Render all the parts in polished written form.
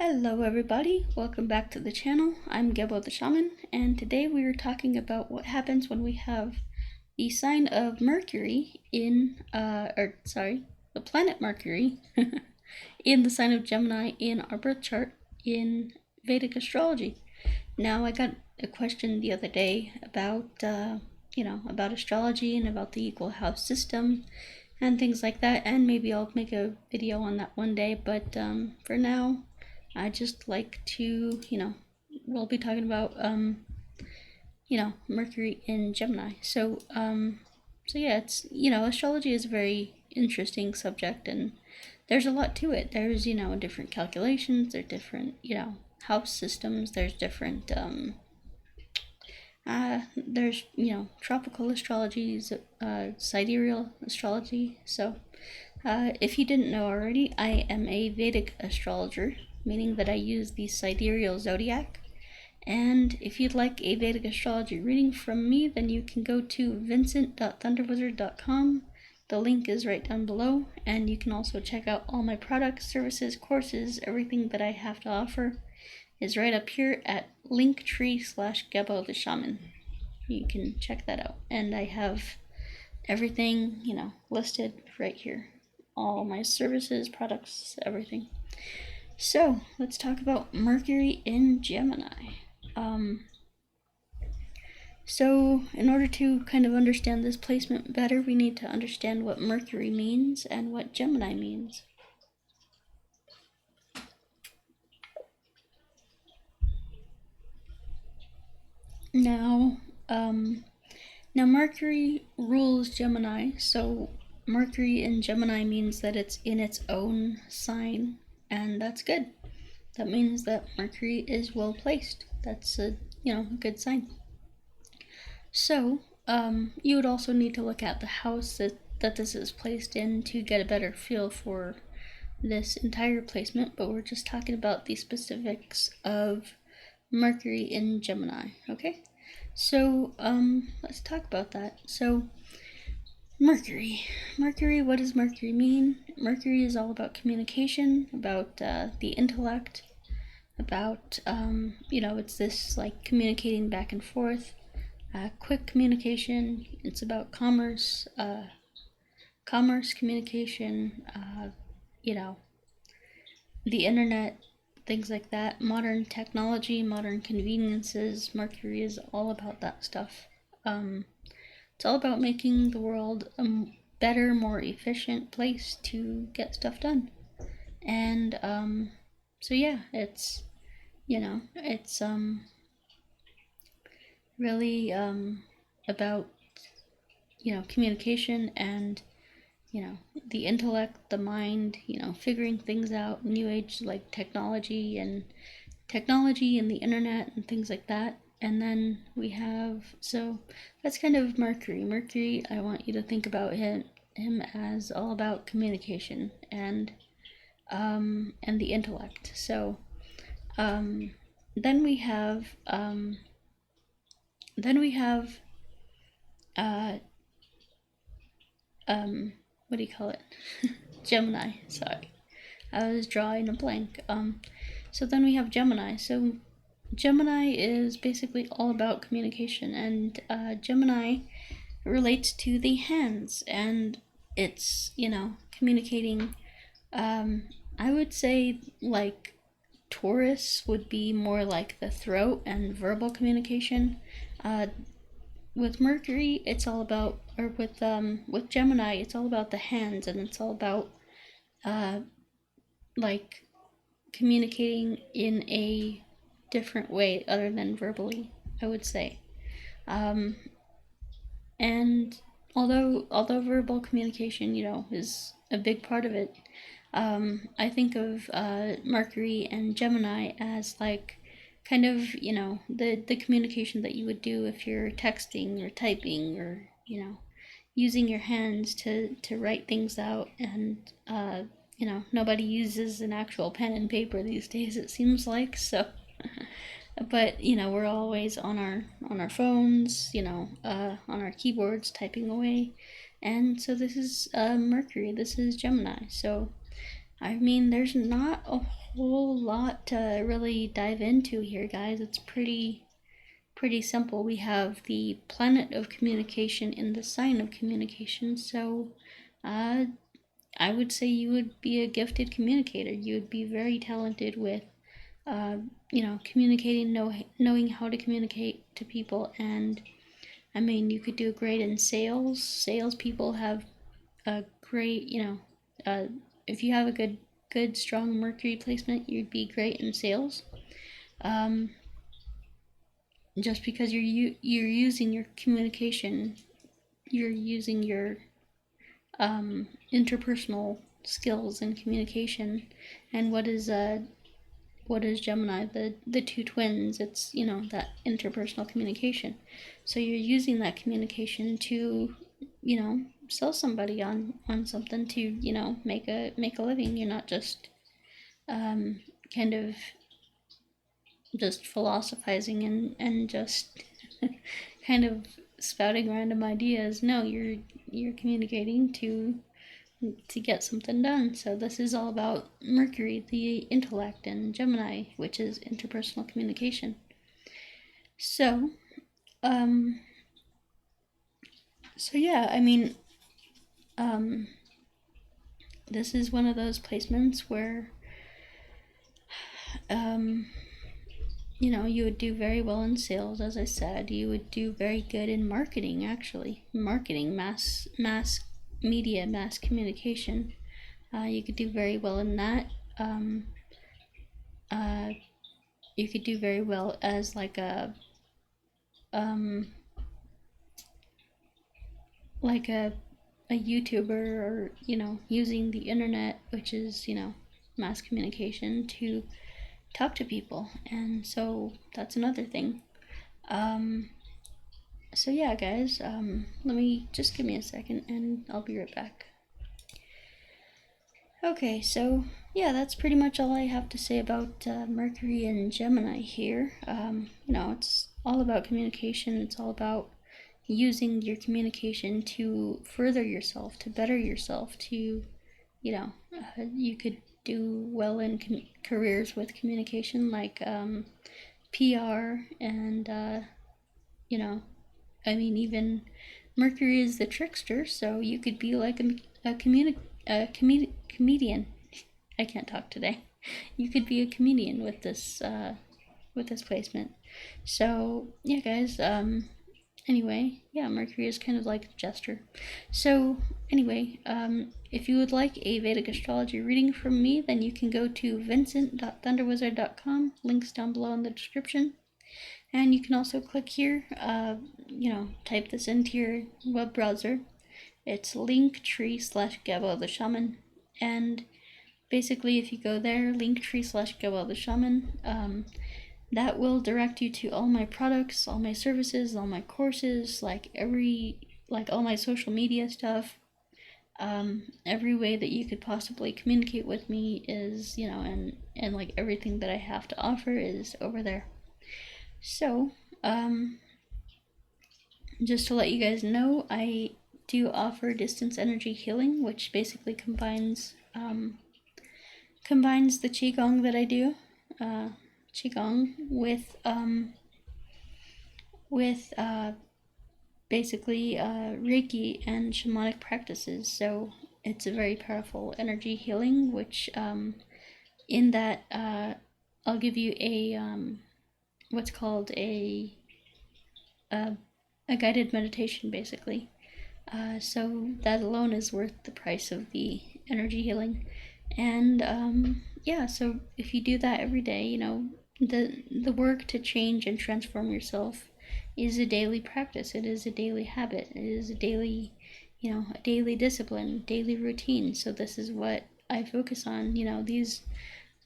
Hello everybody, welcome back to the channel. I'm Gebo the Shaman, and today we are talking about what happens when we have the sign of Mercury in, the planet Mercury in the sign of Gemini in our birth chart in Vedic astrology. Now, I got a question the other day about, about astrology and about the equal house system and things like that, and maybe I'll make a video on that one day, but for now, I just like to, we'll be talking about, Mercury in Gemini. So yeah, it's, astrology is a very interesting subject, and there's a lot to it. There's, different calculations, there's different, house systems, there's different, there's, tropical astrology, sidereal astrology. So if you didn't know already, I am a Vedic astrologer, meaning that I use the sidereal zodiac. And if you'd like a Vedic astrology reading from me, then you can go to vincent.thunderwizard.com. The link is right down below, and you can also check out all my products, services, courses, everything that I have to offer is right up here at linktree/Gebo the Shaman. You can check that out, and I have everything, listed right here. All my services, products, everything. So let's talk about Mercury in Gemini. So in order to kind of understand this placement better, we need to understand what Mercury means and what Gemini means. Now Mercury rules Gemini, so Mercury in Gemini means that it's in its own sign, and that's good. That means that Mercury is well placed. That's a good sign. So you would also need to look at the house that this is placed in to get a better feel for this entire placement, but we're just talking about the specifics of Mercury in Gemini, okay? So let's talk about that. So Mercury, what does Mercury mean? Mercury is all about communication, about the intellect, about it's this like communicating back and forth, quick communication. It's about commerce, communication, the internet, things like that, modern technology, modern conveniences. Mercury is all about that stuff. It's all about making the world a better, more efficient place to get stuff done. And so yeah, it's it's really about communication and the intellect, the mind, figuring things out, new age like technology and the internet and things like that. And then we have, so that's kind of Mercury. Mercury, I want you to think about him as all about communication and the intellect. So then we have what do you call it? Gemini, sorry. I was drawing a blank. So then we have Gemini. So Gemini is basically all about communication, and Gemini relates to the hands, and it's, communicating. I would say like Taurus would be more like the throat and verbal communication. With Mercury, it's all about, or with Gemini, it's all about the hands, and it's all about like communicating in a different way other than verbally, I would say. And although verbal communication, is a big part of it, I think of Mercury and Gemini as like kind of, the communication that you would do if you're texting or typing or, using your hands to write things out. And, nobody uses an actual pen and paper these days, it seems like, so. But, we're always on our phones, on our keyboards typing away. And so this is Mercury, this is Gemini. So, I mean, there's not a whole lot to really dive into here, guys. It's pretty simple. We have the planet of communication in the sign of communication, so I would say you would be a gifted communicator. You would be very talented with communicating, knowing how to communicate to people. And I mean, you could do great in sales. Salespeople have a great, if you have a good strong Mercury placement, you'd be great in sales. Just because you're using your communication, you're using your interpersonal skills and communication. And what is Gemini? The two twins. It's that interpersonal communication. So you're using that communication to sell somebody on something, to make a living. You're not just kind of just philosophizing and just kind of spouting random ideas. No, you're communicating to get something done. So this is all about Mercury, the intellect, and Gemini, which is interpersonal communication. So yeah, I mean, this is one of those placements where you would do very well in sales. As I said, you would do very good in marketing. Actually, marketing, mass media, mass communication. You could do very well in that. You could do very well as like a YouTuber, or using the internet, which is mass communication, to talk to people. And so that's another thing. So yeah, guys, let me just give me a second and I'll be right back. Okay, so yeah, that's pretty much all I have to say about Mercury and Gemini here. It's all about communication. It's all about using your communication to further yourself, to better yourself, to, you could do well in careers with communication, like PR, and, even Mercury is the trickster, so you could be like a comedian. I can't talk today. You could be a comedian with this placement. So yeah, guys. Anyway, yeah, Mercury is kind of like a jester. So anyway, if you would like a Vedic astrology reading from me, then you can go to vincent.thunderwizard.com. Links down below in the description. And you can also click here, type this into your web browser. It's linktree/Gebo the Shaman. And basically, if you go there, linktree/Gebo the Shaman, that will direct you to all my products, all my services, all my courses, all my social media stuff. Every way that you could possibly communicate with me is, and like everything that I have to offer is over there. So, just to let you guys know, I do offer distance energy healing, which basically combines the qigong that I do, qigong with basically Reiki and shamanic practices. So it's a very powerful energy healing, which in that I'll give you a what's called a guided meditation, basically. So that alone is worth the price of the energy healing. And yeah, so if you do that every day, the work to change and transform yourself is a daily practice. It is a daily habit. It is a daily, a daily discipline, daily routine. So this is what I focus on.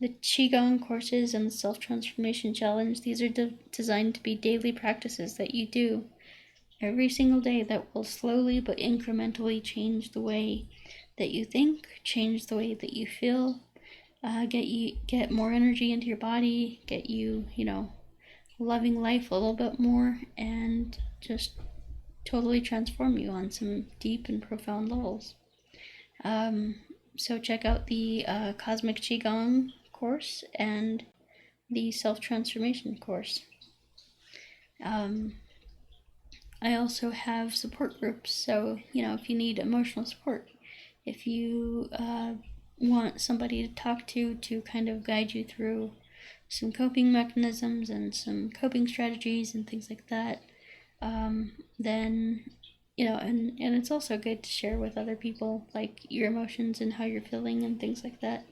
The Qigong courses and the Self-Transformation Challenge, these are designed to be daily practices that you do every single day that will slowly but incrementally change the way that you think, change the way that you feel, get more energy into your body, get you, loving life a little bit more, and just totally transform you on some deep and profound levels. So check out the Cosmic Qigong course and the self-transformation course. I also have support groups, so if you need emotional support, if you want somebody to talk to kind of guide you through some coping mechanisms and some coping strategies and things like that, then and it's also good to share with other people, like, your emotions and how you're feeling and things like that,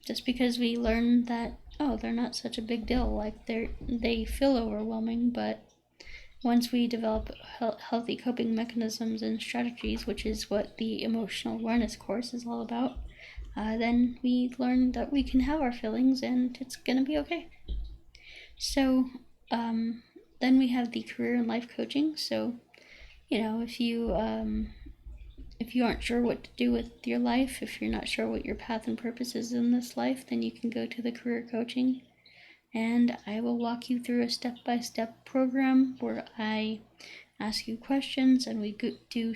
just because we learn that, they're not such a big deal. Like, they feel overwhelming, but once we develop healthy coping mechanisms and strategies, which is what the emotional awareness course is all about, then we learn that we can have our feelings and it's gonna be okay. So then we have the career and life coaching. So if you aren't sure what to do with your life, if you're not sure what your path and purpose is in this life, then you can go to the career coaching, and I will walk you through a step-by-step program where I ask you questions and we do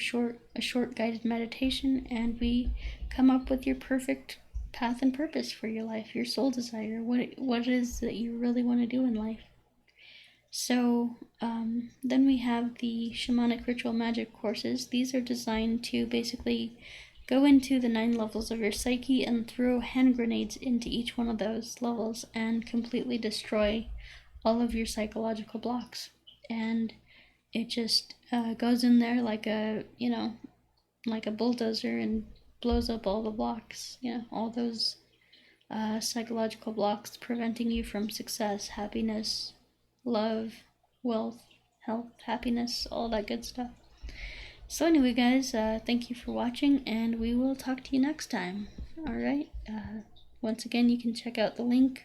a short guided meditation, and we come up with your perfect path and purpose for your life, your soul desire, what it is that you really want to do in life. So then we have the Shamanic Ritual Magic courses. These are designed to basically go into the 9 levels of your psyche and throw hand grenades into each one of those levels and completely destroy all of your psychological blocks. And it just goes in there like a bulldozer and blows up all the blocks, all those psychological blocks preventing you from success, happiness, love, wealth, health, happiness, all that good stuff. So anyway, guys, thank you for watching, and we will talk to you next time. Alright, once again, you can check out the link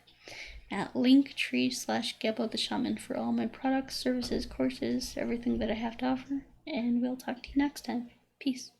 at linktree/Gebo the Shaman for all my products, services, courses, everything that I have to offer, and we'll talk to you next time. Peace.